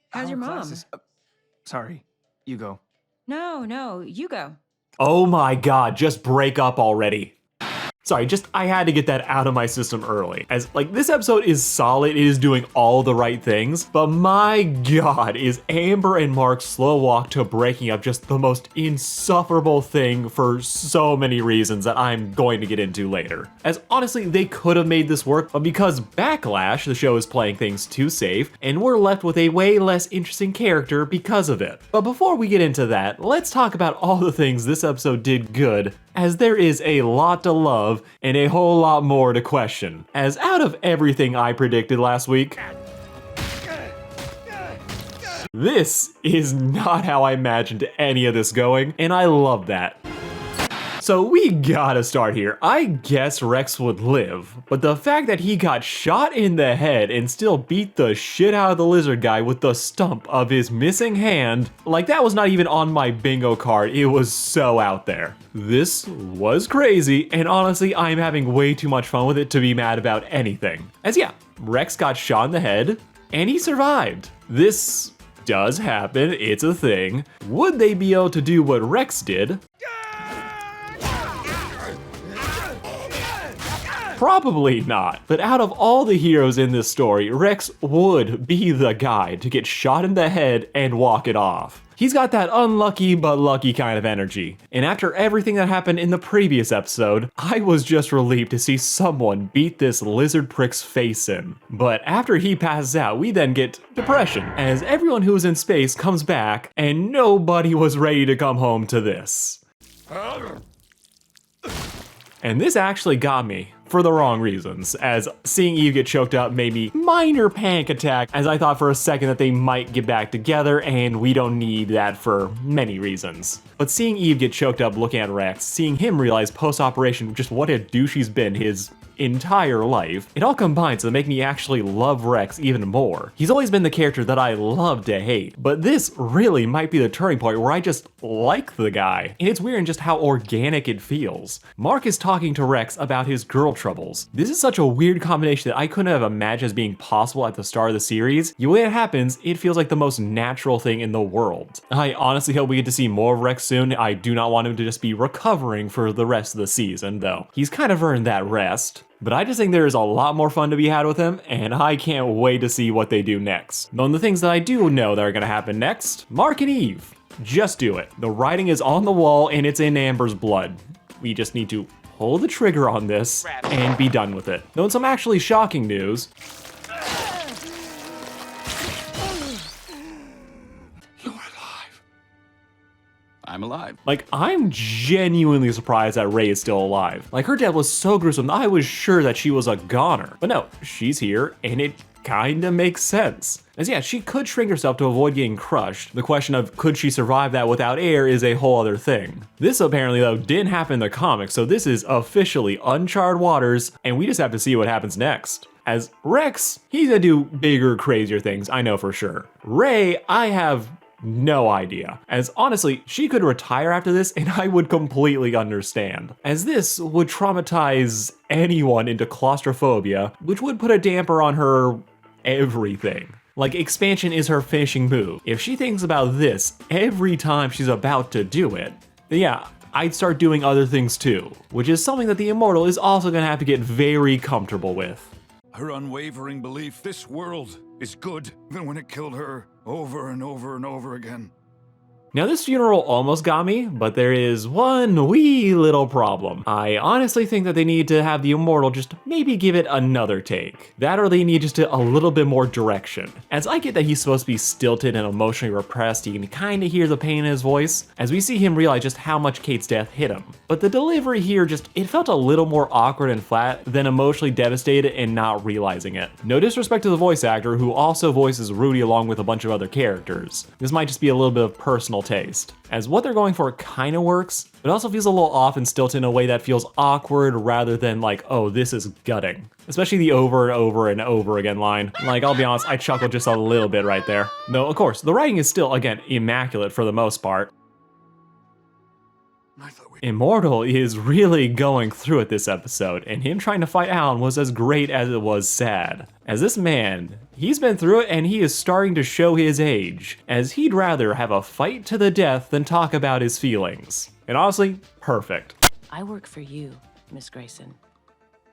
How's your mom? Classes. Sorry, you go. No, you go. Oh my god, just break up already. Sorry, I had to get that out of my system early. As, like, this episode is solid, it is doing all the right things, but my god, is Amber and Mark's slow walk to breaking up just the most insufferable thing for so many reasons that I'm going to get into later. As honestly, they could have made this work, but because Backlash, the show is playing things too safe, and we're left with a way less interesting character because of it. But before we get into that, let's talk about all the things this episode did good, as there is a lot to love and a whole lot more to question. As out of everything I predicted last week, this is not how I imagined any of this going, and I love that. So we gotta start here. I guess Rex would live, but the fact that he got shot in the head and still beat the shit out of the lizard guy with the stump of his missing hand, like that was not even on my bingo card, it was so out there. This was crazy, and honestly, I'm having way too much fun with it to be mad about anything. As yeah, Rex got shot in the head, and he survived. This does happen, it's a thing. Would they be able to do what Rex did? Probably not, but out of all the heroes in this story, Rex would be the guy to get shot in the head and walk it off. He's got that unlucky but lucky kind of energy. And after everything that happened in the previous episode, I was just relieved to see someone beat this lizard prick's face in. But after he passes out, we then get depression, as everyone who was in space comes back, and nobody was ready to come home to this. And this actually got me, for the wrong reasons, as seeing Eve get choked up made me minor panic attack, as I thought for a second that they might get back together, and we don't need that for many reasons. But seeing Eve get choked up looking at Rex, seeing him realize post-operation just what a douche he's been his entire life, it all combines to make me actually love Rex even more. He's always been the character that I love to hate, but this really might be the turning point where I just like the guy. And it's weird in just how organic it feels. Mark is talking to Rex about his girl troubles. This is such a weird combination that I couldn't have imagined as being possible at the start of the series. The way it happens, it feels like the most natural thing in the world. I honestly hope we get to see more of Rex soon. I do not want him to just be recovering for the rest of the season, though. He's kind of earned that rest. But I just think there is a lot more fun to be had with him, and I can't wait to see what they do next. Though the things that I do know that are gonna happen next, Mark and Eve, just do it. The writing is on the wall and it's in Amber's blood. We just need to pull the trigger on this and be done with it. Though in some actually shocking news, I'm alive. like, I'm genuinely surprised that Ray is still alive. Like, her death was so gruesome, I was sure that she was a goner. But no, she's here, and it kinda makes sense. As yeah, she could shrink herself to avoid getting crushed. The question of could she survive that without air is a whole other thing. This apparently though didn't happen in the comics, so this is officially uncharted waters, and we just have to see what happens next. As Rex, he's gonna do bigger, crazier things, I know for sure. Ray, I have no idea. As honestly, she could retire after this and I would completely understand. As this would traumatize anyone into claustrophobia, which would put a damper on her everything. Like, expansion is her finishing move. If she thinks about this every time she's about to do it, then yeah, I'd start doing other things too, which is something that the Immortal is also gonna have to get very comfortable with. Her unwavering belief this world is good, even when it killed her over and over and over again. Now this funeral almost got me, but there is one wee little problem. I honestly think that they need to have the Immortal just maybe give it another take. That or they need just a little bit more direction. As I get that he's supposed to be stilted and emotionally repressed, you can kinda hear the pain in his voice, as we see him realize just how much Kate's death hit him. But the delivery here it felt a little more awkward and flat than emotionally devastated and not realizing it. No disrespect to the voice actor who also voices Rudy along with a bunch of other characters. This might just be a little bit of personal taste, as what they're going for kinda works, but also feels a little off and stilted in a way that feels awkward rather than like, oh, this is gutting. Especially the over and over and over again line. Like, I'll be honest, I chuckled just a little bit right there. Though, of course, the writing is still, again, immaculate for the most part. I thought we Immortal is really going through it this episode, and him trying to fight Alan was as great as it was sad. As this man, he's been through it and he is starting to show his age, as he'd rather have a fight to the death than talk about his feelings. And honestly, perfect. I work for you, Miss Grayson,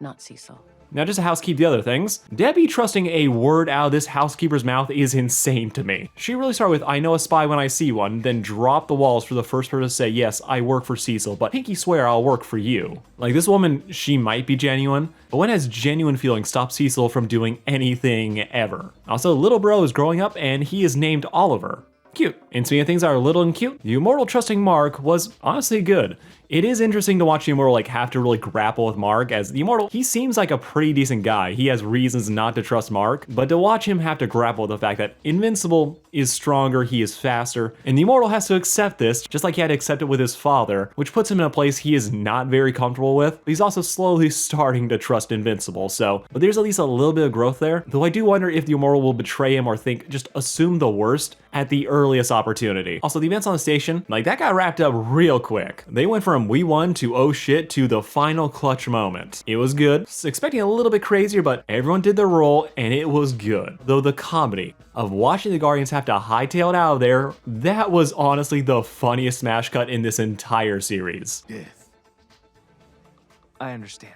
not Cecil. Now just to housekeep the other things, Debbie trusting a word out of this housekeeper's mouth is insane to me. She really started with, I know a spy when I see one, then dropped the walls for the first person to say, yes, I work for Cecil, but pinky swear I'll work for you. Like, this woman, she might be genuine, but when has genuine feelings stopped Cecil from doing anything ever? Also, little bro is growing up and he is named Oliver. Cute. And speaking of things that are little and cute, the Immortal trusting Mark was honestly good. It is interesting to watch the Immortal have to really grapple with Mark, as the Immortal, he seems like a pretty decent guy. He has reasons not to trust Mark, but to watch him have to grapple with the fact that Invincible is stronger, he is faster, and the Immortal has to accept this, just like he had to accept it with his father, which puts him in a place he is not very comfortable with. But he's also slowly starting to trust Invincible, but there's at least a little bit of growth there, though I do wonder if the Immortal will betray him or just assume the worst at the earliest opportunity. Also, the events on the station, that got wrapped up real quick. They went from we won to oh shit to the final clutch moment. It was good. Was expecting a little bit crazier, but everyone did their role and it was good. Though the comedy of watching the Guardians have to hightail it out of there, that was honestly the funniest smash cut in this entire series. Death. I understand.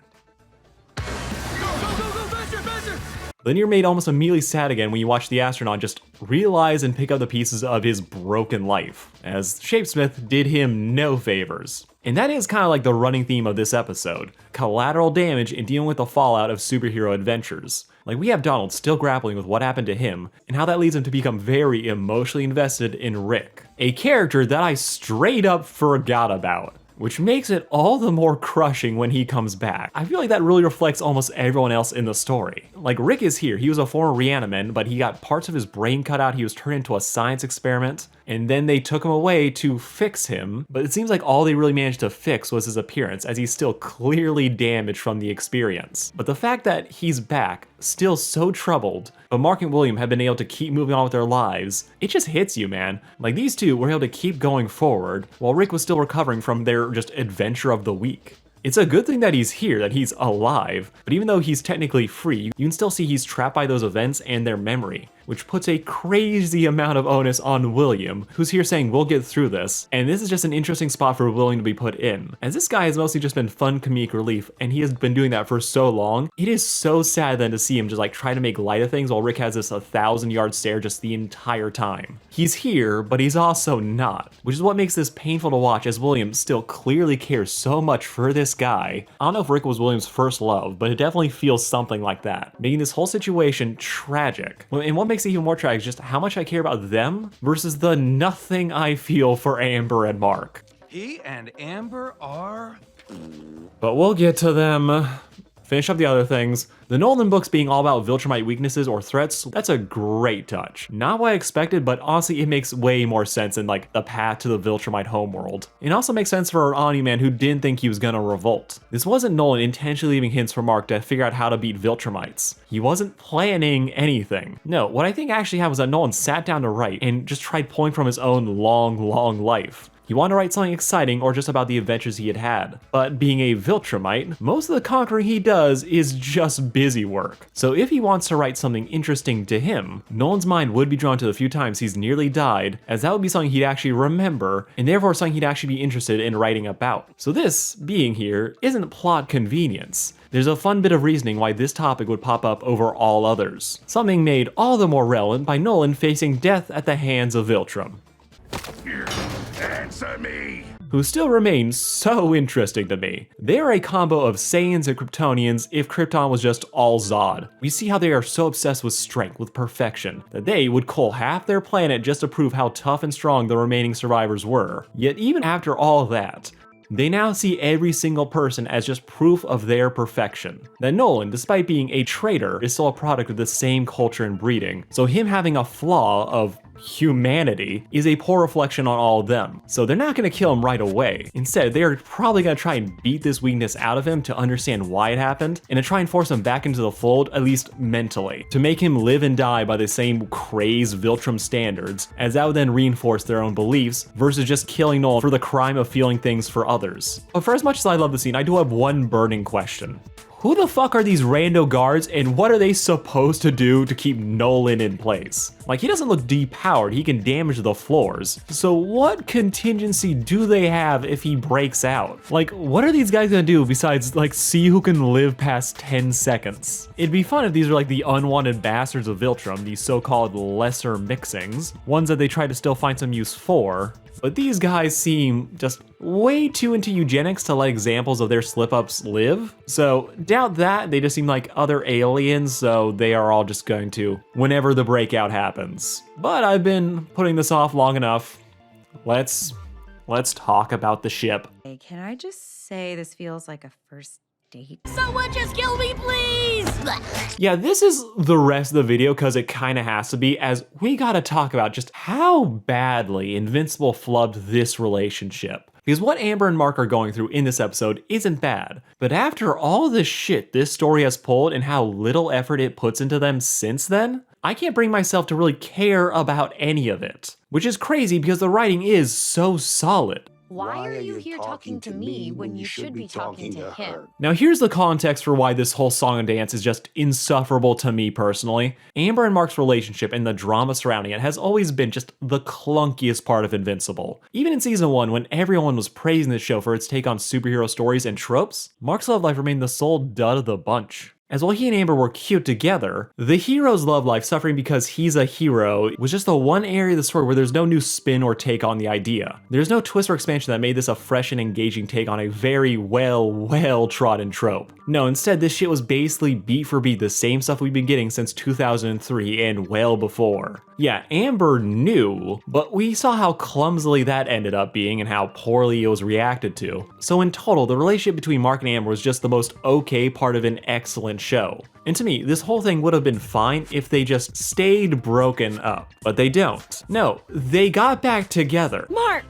Then you're made almost immediately sad again when you watch the astronaut just realize and pick up the pieces of his broken life, as Shapesmith did him no favors. And that is kind of like the running theme of this episode, collateral damage in dealing with the fallout of superhero adventures. Like, we have Donald still grappling with what happened to him, and how that leads him to become very emotionally invested in Rick, a character that I straight up forgot about, which makes it all the more crushing when he comes back. I feel like that really reflects almost everyone else in the story. Like, Rick is here, he was a former Reaniman, but he got parts of his brain cut out, he was turned into a science experiment, and then they took him away to fix him, but it seems like all they really managed to fix was his appearance, as he's still clearly damaged from the experience. But the fact that he's back, still so troubled, but Mark and William have been able to keep moving on with their lives, it just hits you, man. Like, these two were able to keep going forward, while Rick was still recovering from their just adventure of the week. It's a good thing that he's here, that he's alive, but even though he's technically free, you can still see he's trapped by those events and their memory, which puts a crazy amount of onus on William, who's here saying we'll get through this, and this is just an interesting spot for William to be put in. As this guy has mostly just been fun comedic relief, and he has been doing that for so long, it is so sad then to see him just try to make light of things while Rick has this 1,000-yard stare just the entire time. He's here, but he's also not, which is what makes this painful to watch, as William still clearly cares so much for this guy. I don't know if Rick was William's first love, but it definitely feels something like that, making this whole situation tragic. And what makes it even more tragic is just how much I care about them versus the nothing I feel for Amber and Mark. He and Amber are... But we'll get to them. Finish up the other things. The Nolan books being all about Viltrumite weaknesses or threats, that's a great touch. Not what I expected, but honestly it makes way more sense in the path to the Viltrumite homeworld. It also makes sense for our Omni-Man who didn't think he was gonna revolt. This wasn't Nolan intentionally leaving hints for Mark to figure out how to beat Viltrumites. He wasn't planning anything. No, what I think actually happened was that Nolan sat down to write and just tried pulling from his own long life. He wanted to write something exciting or just about the adventures he had had. But being a Viltrumite, most of the conquering he does is just busy work. So if he wants to write something interesting to him, Nolan's mind would be drawn to the few times he's nearly died, as that would be something he'd actually remember, and therefore something he'd actually be interested in writing about. So this, being here, isn't plot convenience. There's a fun bit of reasoning why this topic would pop up over all others. Something made all the more relevant by Nolan facing death at the hands of Viltrum. Answer me! Who still remain so interesting to me. They are a combo of Saiyans and Kryptonians if Krypton was just all Zod. We see how they are so obsessed with strength, with perfection, that they would cull half their planet just to prove how tough and strong the remaining survivors were. Yet even after all that, they now see every single person as just proof of their perfection. That Nolan, despite being a traitor, is still a product of the same culture and breeding, so him having a flaw of humanity is a poor reflection on all of them. So they're not going to kill him right away. Instead, they are probably going to try and beat this weakness out of him to understand why it happened and to try and force him back into the fold, at least mentally, to make him live and die by the same crazed Viltrum standards, as that would then reinforce their own beliefs versus just killing Noel for the crime of feeling things for others. But for as much as I love the scene, I do have one burning question. Who the fuck are these rando guards and what are they supposed to do to keep Nolan in place? Like, he doesn't look depowered, he can damage the floors. So what contingency do they have if he breaks out? Like, what are these guys gonna do besides like see who can live past 10 seconds? It'd be fun if these are like the unwanted bastards of Viltrum, these so-called lesser mixings, ones that they try to still find some use for. But these guys seem just way too into eugenics to let examples of their slip-ups live. So doubt that, they just seem like other aliens, so they are all just going to whenever the breakout happens. But I've been putting this off long enough. Let's talk about the ship. Hey, can I just say this feels like a first date? Someone just kill me, please! Yeah, this is the rest of the video because it kind of has to be, as we gotta talk about just how badly Invincible flubbed this relationship. Because what Amber and Mark are going through in this episode isn't bad, but after all the shit this story has pulled and how little effort it puts into them since then, I can't bring myself to really care about any of it. Which is crazy because the writing is so solid. Why are you here talking to me when you should be talking to him? Now here's the context for why this whole song and dance is just insufferable to me personally. Amber and Mark's relationship and the drama surrounding it has always been just the clunkiest part of Invincible. Even in season 1, when everyone was praising the show for its take on superhero stories and tropes, Mark's love life remained the sole dud of the bunch. As while he and Amber were cute together, the hero's love life suffering because he's a hero was just the one area of the story where there's no new spin or take on the idea. There's no twist or expansion that made this a fresh and engaging take on a very well-trodden trope. No, instead this shit was basically beat for beat the same stuff we've been getting since 2003 and well before. Yeah, Amber knew, but we saw how clumsily that ended up being and how poorly it was reacted to. So in total, the relationship between Mark and Amber was just the most okay part of an excellent show. And to me, this whole thing would have been fine if they just stayed broken up. But they don't. No, they got back together. Mark!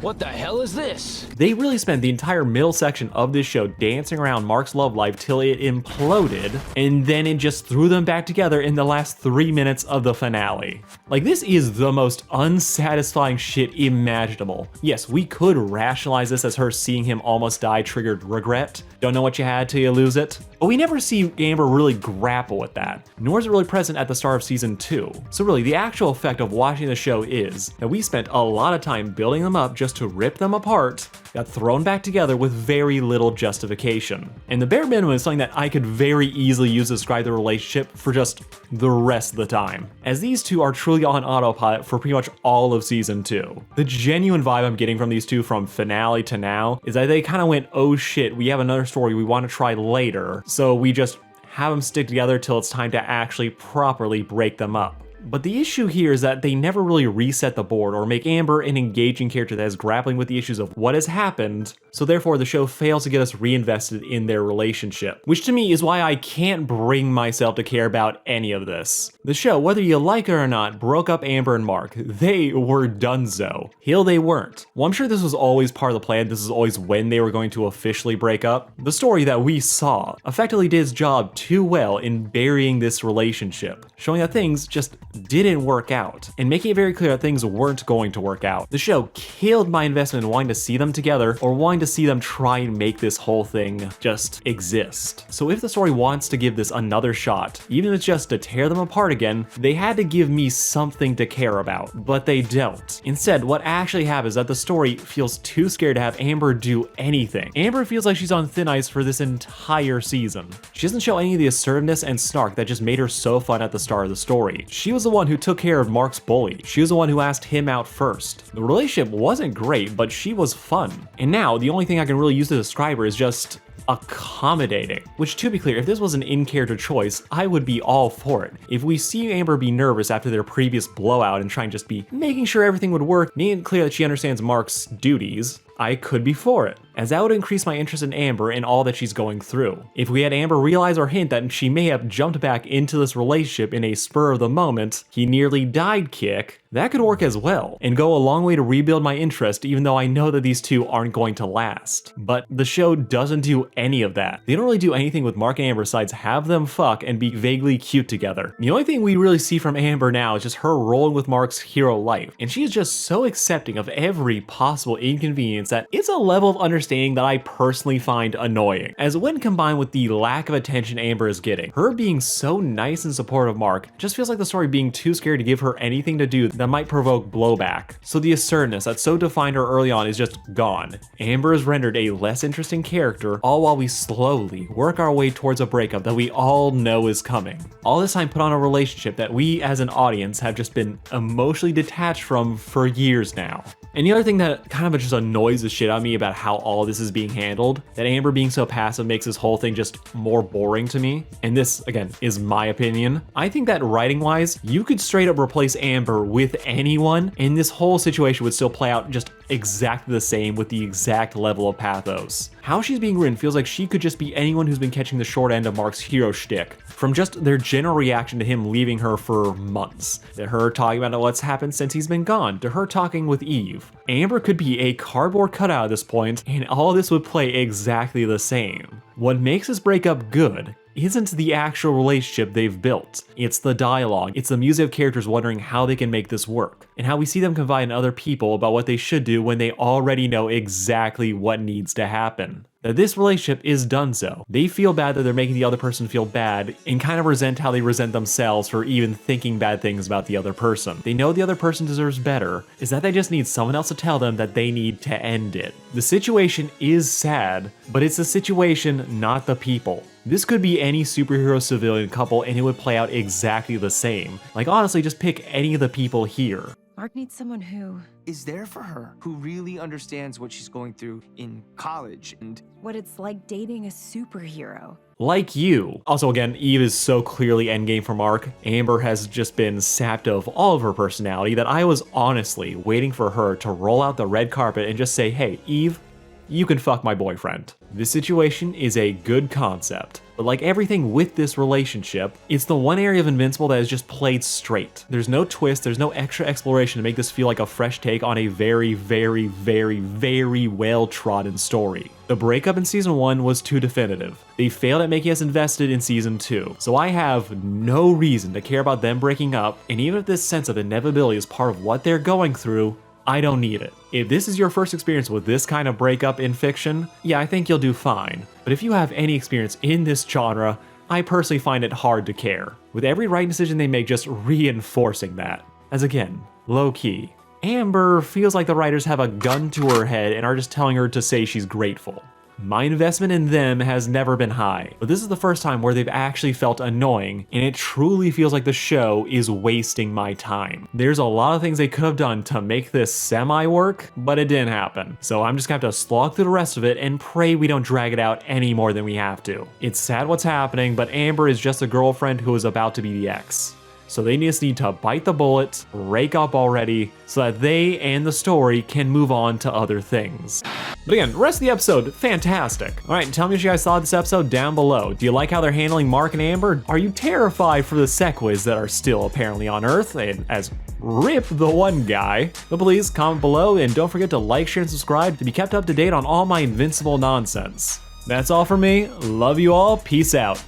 What the hell is this? They really spent the entire middle section of this show dancing around Mark's love life till it imploded, and then it just threw them back together in the last 3 minutes of the finale. Like, this is the most unsatisfying shit imaginable. Yes, we could rationalize this as her seeing him almost die triggered regret. Don't know what you had till you lose it. But we never see Amber really grapple with that, nor is it really present at the start of season 2. So really, the actual effect of watching the show is that we spent a lot of time building them up just to rip them apart, got thrown back together with very little justification. And the bare minimum is something that I could very easily use to describe the relationship for just the rest of the time, as these two are truly on autopilot for pretty much all of season 2. The genuine vibe I'm getting from these two from finale to now is that they kind of went, oh shit, we have another story we want to try later, so we just have them stick together till it's time to actually properly break them up. But the issue here is that they never really reset the board or make Amber an engaging character that is grappling with the issues of what has happened, so therefore the show fails to get us reinvested in their relationship. Which to me is why I can't bring myself to care about any of this. The show, whether you like it or not, broke up Amber and Mark. They were donezo. Hill they weren't. Well, I'm sure this was always part of the plan, this is always when they were going to officially break up. The story that we saw effectively did its job too well in burying this relationship, showing that things just didn't work out, and making it very clear that things weren't going to work out. The show killed my investment in wanting to see them together, or wanting to see them try and make this whole thing just exist. So if the story wants to give this another shot, even if it's just to tear them apart again, they had to give me something to care about, but they don't. Instead, what actually happens is that the story feels too scared to have Amber do anything. Amber feels like she's on thin ice for this entire season. She doesn't show any of the assertiveness and snark that just made her so fun at the start of the story. She was the one who took care of Mark's bully. She was the one who asked him out first. The relationship wasn't great, but she was fun. And now, the only thing I can really use to describe her is just accommodating. Which, to be clear, if this was an in-character choice, I would be all for it. If we see Amber be nervous after their previous blowout and try and just be making sure everything would work, making it clear that she understands Mark's duties, I could be for it, as that would increase my interest in Amber and all that she's going through. If we had Amber realize or hint that she may have jumped back into this relationship in a spur of the moment, he nearly died kick, that could work as well, and go a long way to rebuild my interest even though I know that these two aren't going to last. But the show doesn't do any of that. They don't really do anything with Mark and Amber besides have them fuck and be vaguely cute together. The only thing we really see from Amber now is just her rolling with Mark's hero life, and she is just so accepting of every possible inconvenience that it's a level of understanding that I personally find annoying. As when combined with the lack of attention Amber is getting, her being so nice and supportive of Mark just feels like the story being too scared to give her anything to do that might provoke blowback. So the assertiveness that so defined her early on is just gone. Amber is rendered a less interesting character, all while we slowly work our way towards a breakup that we all know is coming. All this time put on a relationship that we as an audience have just been emotionally detached from for years now. And the other thing that kind of just annoys the shit out of me about how all this is being handled, that Amber being so passive makes this whole thing just more boring to me. And this, again, is my opinion. I think that writing-wise, you could straight up replace Amber with anyone, and this whole situation would still play out just exactly the same with the exact level of pathos. How she's being written feels like she could just be anyone who's been catching the short end of Mark's hero shtick, from just their general reaction to him leaving her for months, to her talking about what's happened since he's been gone, to her talking with Eve. Amber could be a cardboard cutout at this point, and all this would play exactly the same. What makes this breakup good isn't the actual relationship they've built. It's the dialogue, it's the music of characters wondering how they can make this work, and how we see them confide in other people about what they should do when they already know exactly what needs to happen. That this relationship is done so. They feel bad that they're making the other person feel bad, and kind of resent how they resent themselves for even thinking bad things about the other person. They know the other person deserves better, is that they just need someone else to tell them that they need to end it. The situation is sad, but it's the situation, not the people. This could be any superhero civilian couple and it would play out exactly the same. Like honestly, just pick any of the people here. Mark needs someone who is there for her, who really understands what she's going through in college and what it's like dating a superhero. Like you. Also again, Eve is so clearly endgame for Mark. Amber has just been sapped of all of her personality that I was honestly waiting for her to roll out the red carpet and just say, hey, Eve, you can fuck my boyfriend. This situation is a good concept, but like everything with this relationship, it's the one area of Invincible that is just played straight. There's no twist, there's no extra exploration to make this feel like a fresh take on a very, very, very, very well-trodden story. The breakup in season 1 was too definitive. They failed at making us invested in season 2, so I have no reason to care about them breaking up, and even if this sense of inevitability is part of what they're going through, I don't need it. If this is your first experience with this kind of breakup in fiction, yeah, I think you'll do fine. But if you have any experience in this genre, I personally find it hard to care, with every right decision they make just reinforcing that. As again, low-key, Amber feels like the writers have a gun to her head and are just telling her to say she's grateful. My investment in them has never been high, but this is the first time where they've actually felt annoying, and it truly feels like the show is wasting my time. There's a lot of things they could have done to make this semi-work, but it didn't happen. So I'm just gonna have to slog through the rest of it and pray we don't drag it out any more than we have to. It's sad what's happening, but Amber is just a girlfriend who is about to be the ex. So they just need to bite the bullet, rake up already, so that they and the story can move on to other things. But again, the rest of the episode, fantastic. All right, tell me what you guys thought of this episode down below. Do you like how they're handling Mark and Amber? Are you terrified for the Sequoias that are still apparently on Earth, and as RIP the one guy? But please comment below, and don't forget to like, share, and subscribe to be kept up to date on all my Invincible nonsense. That's all for me. Love you all. Peace out.